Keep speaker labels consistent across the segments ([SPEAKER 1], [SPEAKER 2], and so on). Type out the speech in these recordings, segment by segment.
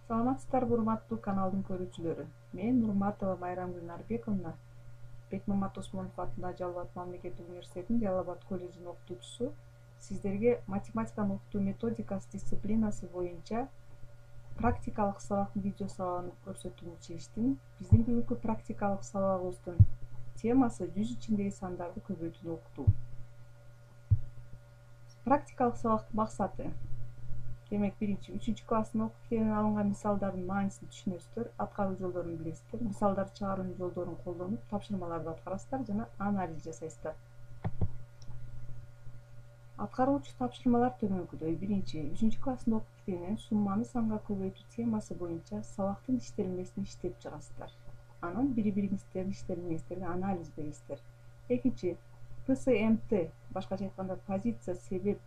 [SPEAKER 1] Саламатсыздарбы урматтуу каналдын көрүүчүлөрү. Мен Нурматова Майрамгүл Нарбековна, Бекмамат Осмонов атындагы Жалал Абад мамлекеттик университетинин Жалал Абад колледжинин окутуучусу. Сиздерге математиканын окутуу методикасы дисциплинасы боюнча практикалык сабактын видео сабагын көрсөтүүнү чечтим. Биздин бүгүнкү практикалык сабагыбыздын темасы жүз ичиндеги сандарды көбөйтүүнү окутуу. Практикалык сабактын максаты демек биринчи 3-класстын окуп китебинен алынган мисалдардын маанисин түшүнөсүздөр, аткаруу жолдорун билесиздер, мисалдарды чыгаруунун жолдорун колдонуп тапшырмаларды аткарасыздар жана анализ жасайсыздар. Аткаруучу тапшырмалар төмөнкүдөй. Биринчи, 3-класстын окуп китебинен сумманы санга көбөйтүү темасы боюнча сабактын иштелмесин иштеп чыгасыздар. Анан бири-бириңиздердин иштелмеңиздерге анализ бересиздер. Экинчи, ПСМТ, башкача айтканда позиция, себеп,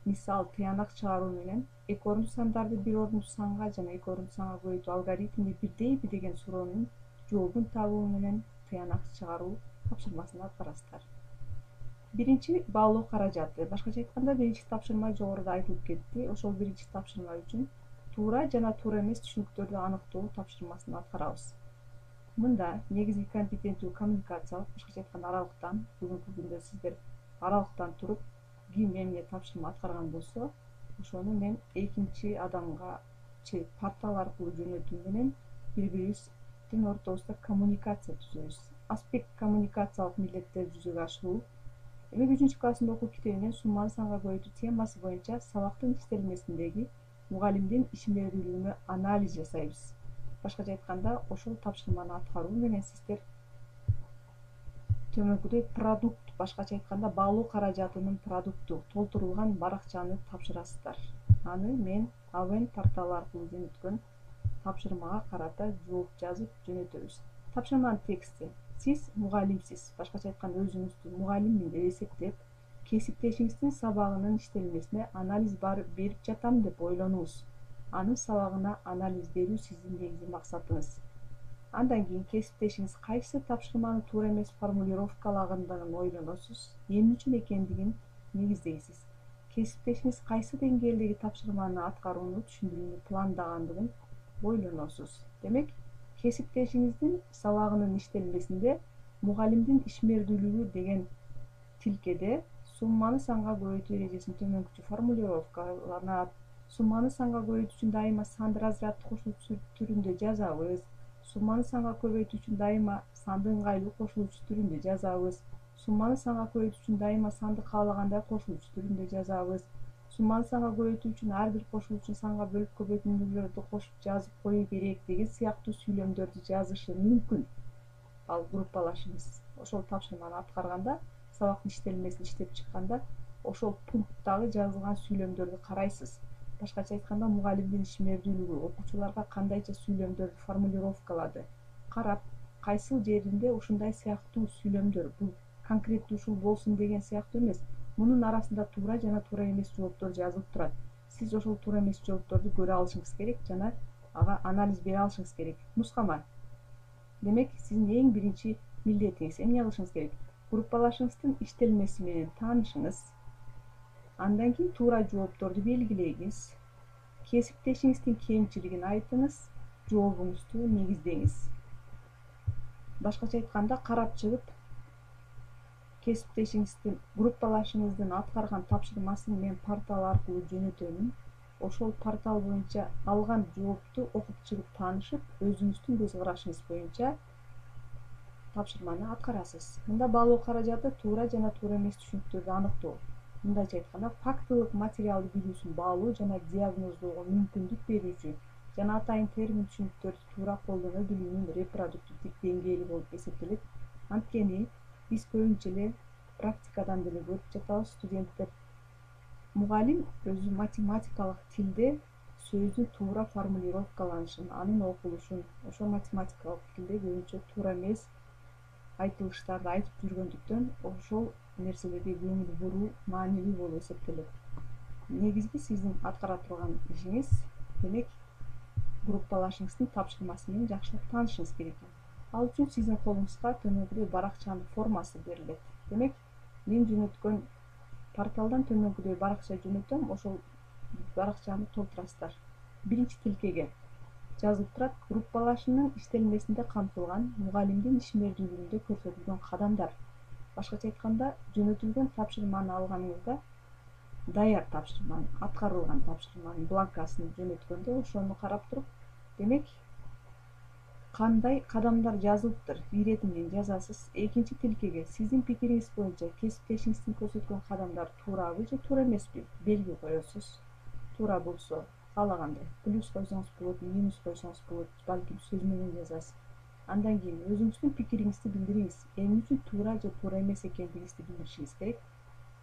[SPEAKER 1] мисал, тыянак чыгаруу менен эки орундуу сандарды бир орундуу санга жана эки орундуу санга көбөйтүү алгоритми бирдейби деген суроонун жообун табуу менен тыянак чыгаруу тапшырмасын аткарасыздар. Биринчи, баалоо каражаты. Башкача айтканда биринчи тапшырма жогоруда айтылып кетти. Ошол биринчи тапшырма үчүн туура жана туура эмес түшүнүктөрдү аныктоо тапшырмасын аткарабыз. Мында негизги компетенттүү коммуникациялык, башкача айтканда аралыктан, бүгүнкү күндө сиздер аралыктан туруп ким эмне тапшырма аткарган болсо, ошону мен экинчи адамга портал аркылуу жөнөтүү менен бири-бирибиздин ортобузда коммуникация түзөбүз. Аспект коммуникациялык милдеттерди жүзөгө ашыруу. Эми 3-класстын окуу китебинен сумманы санга көбөйтүү темасы боюнча сабактын иштелмесиндеги мугалимдин ишмердүүлүгүнө анализ жасайбыз. Башкача айтканда, ошол тапшырманы аткаруу менен сиздер төмөнкүдөй продукт, башкача айтканда баалоо каражатынын продукту толтурулган баракчаны тапшырасыздар. Аны мен Авен порталы аркылуу жөнөткөн тапшырмага карата жооп жазып жөнөтөбүз. Тапшырманын тексти. Сиз мугалимсиз, башкача айтканда өзүңүздү мугалиммин деп эсептеп, кесиптешиңиздин сабагынын иштелмесине анализ берип жатам деп ойлонуңуз. Анын сабагына анализ берүү сиздин негизги максатыңыз. Андан кийин кесиптешиңиз кайсы тапшырманы туура эмес формулировкалагандыгын ойлоносуз, эмне үчүн экендигин негиздейсиз. Кесиптешиңиз кайсы деңгээлдеги тапшырманы аткарууну түшүндүрүүнү пландагандыгын ойлоносуз. Демек, кесиптешиңиздин сабагынын иштелмесинде мугалимдин ишмердүүлүгү деген тилкеде сумманы санга көбөйтүү эрежесин төмөнкүчө формулировкаланат. Сумманы санга көбөйтүү үчүн дайыма санды разрядты кошулуучу түрүндө жазабыз. Сумманы санга көбөйтүү үчүн дайыма санды ыңгайлуу кошулуучу түрүндө жазабыз. Сумманы санга көбөйтүү үчүн дайыма санды каалагандай кошулуучу түрүндө жазабыз. Сумманы санга көбөйтүү үчүн ар бир кошулуучу санга бөлүп көбөйтүндүлөрдү кошуп жазып коюу керек деген сыяктуу сүйлөмдөрдү жазышы мүмкүн. Ал группалашыңыз ошол тапшырманы аткарганда, сабактын иштелмесин иштеп чыкканда, ошол пункттагы жазылган сүйлөмдөрдү карайсыз. Башкача айтканда, мугалимдин ишмердүүлүгү окуучуларга кандайча сүйлөмдөрдү формулировкалады. Карап, кайсыл жеринде ушундай сыяктуу сүйлөмдөр, бул конкреттүү ушул болсун деген сыяктуу эмес, мунун арасында туура жана туура эмес жооптор жазылып турат. Сиз ошол туура эмес жоопторду көрө алышыңыз керек жана ага анализ бере алышыңыз керек. Нускама. Демек, сиздин эң биринчи милдетиңиз эмне кылышыңыз керек? Группалашыңыздын иштелмеси менен таанышыңыз. Андан кийин туура жоопторду белгилеңиз. Кесиптешиңиздин кемчилигин айтыңыз, жообуңузду негиздеңиз. Башкача айтканда, карап чыгып, кесиптешиңиздин, группалашыңыздын аткарган тапшырмасын мен портал аркылуу жөнөтөмүн. Ошол портал боюнча алган жоопту окуп чыгып таанышып, өзүңүздүн көз карашыңыз боюнча тапшырманы аткарасыз. Мында баалоо каражаты туура жана туура эмес түшүнүктөрдү аныктоо. Мындайча айтканда, фактылык материалды билүүсүн баалоо жана диагноздоого мүмкүндүк берүүчү жана атайын термин түшүнүктөрдү туура колдоно билүүнүн репродуктивдик деңгээли болуп эсептелет. Анткени биз көбүнчө эле практикадан деле көрүп жатабыз, студенттер мугалим өзү математикалык тилде сөздүн туура формулировкаланышын, анын окулушун, ошо математикалык тилде көбүнчө туура эмес айтылыштарды айтып жүргөндүктөн ошол нерселерге көңүл буруу маанилүү болуп эсептелет. Негизги сиздин аткара турган ишиңиз, демек, группалашыңыздын тапшырмасы менен жакшылап таанышыңыз керек. Ал үчүн сиздин колуңузга төмөнкүдөй баракчанын формасы берилет. Демек, мен жөнөткөн порталдан төмөнкүдөй баракча жөнөтөм, ошол баракчаны толтурасыздар. Биринчи тилкеге жазылып турат. Группалашуунун иштелмесинде камтылган мугалимдин ишмердүүлүгүндө көрсөтүлгөн кадамдар. Башкача айтканда, жөнөтүлгөн тапшырманы алганыңызда даяр тапшырманы, аткарылган тапшырманын бланкасын жөнөткөндө ошону карап туруп, демек кандай кадамдар жазылыптыр ирети менен жазасыз. Экинчи тилкеге сиздин пикириңиз боюнча кесиптешиңиздин көрсөткөн кадамдар туурабы же туура эмеспи белги коесуз. Туура болсо каалагандай плюс койсоңуз болот, минус койсоңуз болот, балким сөз менен жазасыз. Андан кийин өзүңүздүн пикириңизди билдириңиз. Эмне үчүн туура же туура эмес экендигиңизди билдиришиңиз керек.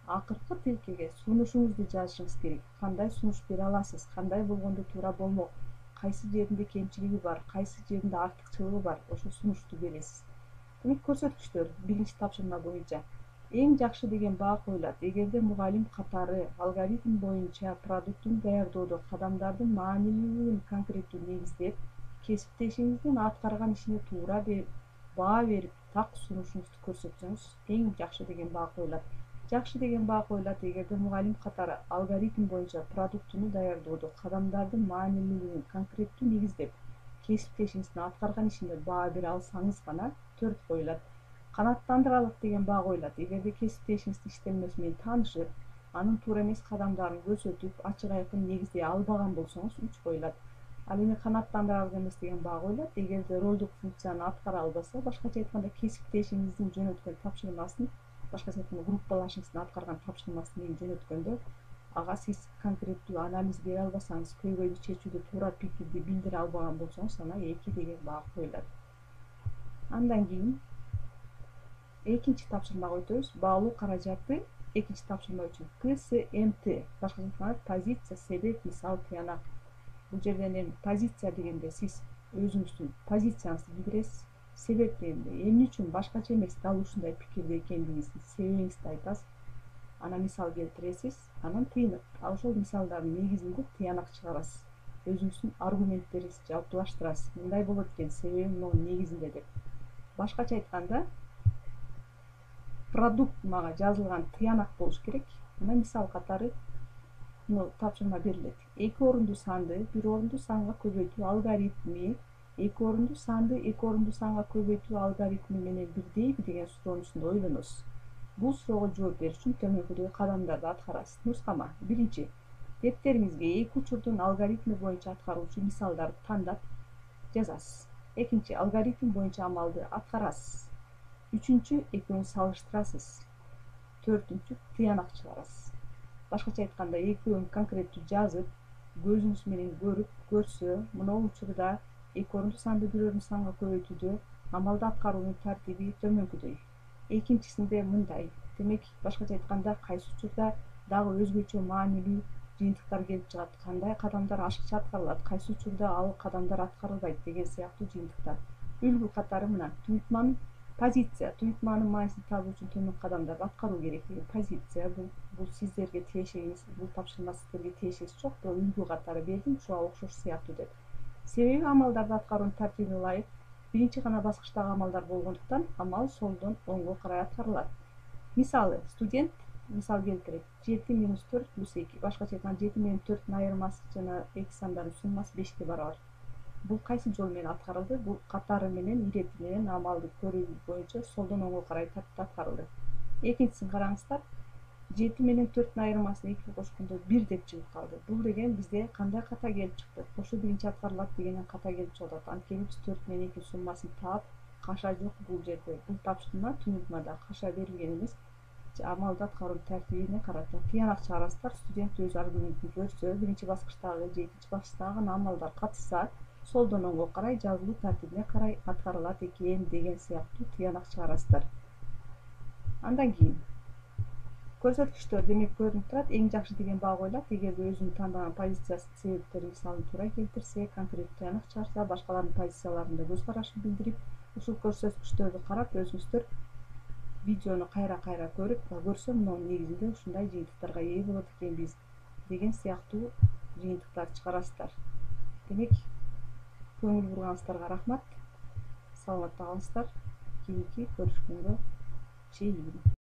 [SPEAKER 1] Акыркы тилкеге сунушуңузду жазышыңыз керек. Кандай сунуш бере аласыз, кандай болгондо туура болмок, кайсы жеринде кемчилиги бар, кайсы жеринде артыкчылыгы бар, ошо сунушту бересиз. Демек көрсөткүчтөр биринчи тапшырма боюнча эң жакшы деген баа коюлат. Эгерде мугалим катары алгоритм боюнча продуктун даярдоодо кадамдардын маанилүүлүгүн конкреттүү негиздеп, кесиптешиңиздин аткарган ишине туура баа берип, так сунушуңузду көрсөтсөңүз, эң жакшы деген баа коюлат. Жакшы деген баа коюлат эгерде мугалим катары алгоритм боюнча продуктуну даярдоодо кадамдардын маанилүүлүгүн конкреттүү негиздеп, кесиптешиңиздин аткарган ишине баа бере алсаңыз гана 4 коюлат. Канааттандыралык деген баа коюлат. Эгерде кесиптешиңиздин иштелмеси менен таанышып, анын туура эмес кадамдарын көрсөтүп, ачык айкын негиздей албаган болсоңуз 3 коюлат. Ал эми канааттандыралык эмес деген баа коюлат. Эгерде ролдук функцияны аткара албаса, башкача айтканда кесиптешиңиздин жөнөткөн тапшырмасын, башкача айтканда группалашыңыздын аткарган тапшырмасы менен жөнөткөндө, ага сиз конкреттүү анализ бере албасаңыз, көйгөйдү чечүүдө туура пикирди билдире албаган болсоңуз, ана 2 деген баа коюлат. Андан кийин экинчи тапшырмага өтөбүз. Баалуу каражаты экинчи тапшырма үчүн КСМТ. Башкача айтканда позиция, себеп, мисал, тыянак. Бул жерден эми позиция дегенде сиз өзүңүздүн позицияңызды билдиресиз. Себеп дегенде эмне үчүн башкача эмес дал ушундай пикирде экендигиңиздин себебиңизди айтасыз. Анан мисал келтиресиз, анан тыйынып, ошол мисалдардын негизинде тыянак чыгарасыз. Өзүңүздүн аргументтериңизди жалпылаштырасыз. Мындай болот экен, себеби мунун негизинде деп. Башкача айтканда, продукт мага жазылган тыянак болуш керек. Мына мисал катары тапшырма берилет. 2 орундуу санды 1 орундуу санга көбөйтүү алгоритми 2 орундуу санды 2 орундуу санга көбөйтүү алгоритми менен бирдейби деген суроонусунда ойлоносуз. Бул суроого жооп бериш үчүн төмөнкүдөгү кадамдарды аткарасыз. Нускама: биринчи, дептериңизге 2 учурдун алгоритми боюнча аткаруучу мисалдарды тандап жазасыз. Экинчи, алгоритм боюнча амалды аткарасыз. Үчүнчү, экөөнү салыштырасыз. Төртүнчү, тыянак чыгарасыз. Башкача айтканда, экөөнү конкреттүү жазып, көзүңүз менен көрүп, көрсө, мына учурда 2 орундуу санды 1 орундуу санга көбөйтүүдө амалды аткаруунун тартиби төмөнкүдөй. Экинчисинде мындай. Демек, башкача айтканда, кайсы учурда дагы өзгөчө маанилүү жыйынтыктар келип чыгат, кандай кадамдар ашыкча аткарылат, кайсы учурда ал кадамдар аткарылбайт деген сыяктуу жыйынтыктар. Үлгү катары мына: туюртманын позиция, туюртманын маанисин табуу үчүн төмөнкү кадамдарды аткаруу керек деген позиция. Бул сиздерге тиешегиңиз, бул тапшырма сиздерге тиешеси жок, бирок үлгү катары бердим, ушуга окшош сыяктуу деп. Себеби амалдарды аткаруунун тартибине ылайык биринчи гана баскычтагы амалдар болгондуктан амал солдон оңго карай аткарылат. Мисалы, студент мисал келтирет. 7 минус 4 плюс 2. Башкача айтканда, 7 менен 4-түн айырмасы жана 2 сандардын суммасы 5-ке барабар. Бул кайсы жол менен аткарылды? Бул катары менен, ирети менен амалды көрүү боюнча солдон оңго карай тартипте аткарылды. Экинчисин караңыздар. 7 менен 4-түн айырмасын 2 кошкондо 1 деп чыгып калды. Бул деген бизде кандай ката келип чыкты? Ошо биринчи аткарылат дегенден ката келип чыгып атат. Анткени биз 4 менен 2 суммасын таап, каша жок бул жерде. Бул тапшырма түнүртмада каша берилген эмес, амалды аткаруунун тартибине карата. Тыянак чыгарасыздар. Студент өз аргументин көрсө, биринчи баскычтагы же экинчи баскычтагы амалдар катышса, солдон оңго карай жазылуу тартибине карай аткарылат экен деген сыяктуу тыянак чыгарасыздар. Андан кийин көрсөткүчтөр демек көрүнүп турат. Эң жакшы деген баа коюлат. Эгерде өзүнүн тандаган позициясын, себептерин, мисалын туура келтирсе, конкреттүү тыянак чыгарса, башкалардын позицияларында көз карашын билдирип, ушул көрсөткүчтөрдү карап, өзүңүздөр видеону кайра көрүп, көрсө, мунун негизинде ушундай жыйынтыктарга ээ болот экенбиз деген сыяктуу жыйынтыктар чыгарасыздар. Демек, көңүл бурганыңыздарга рахмат. Саламатта калыңыздар. Кийинки көрүшкөнгө чейин.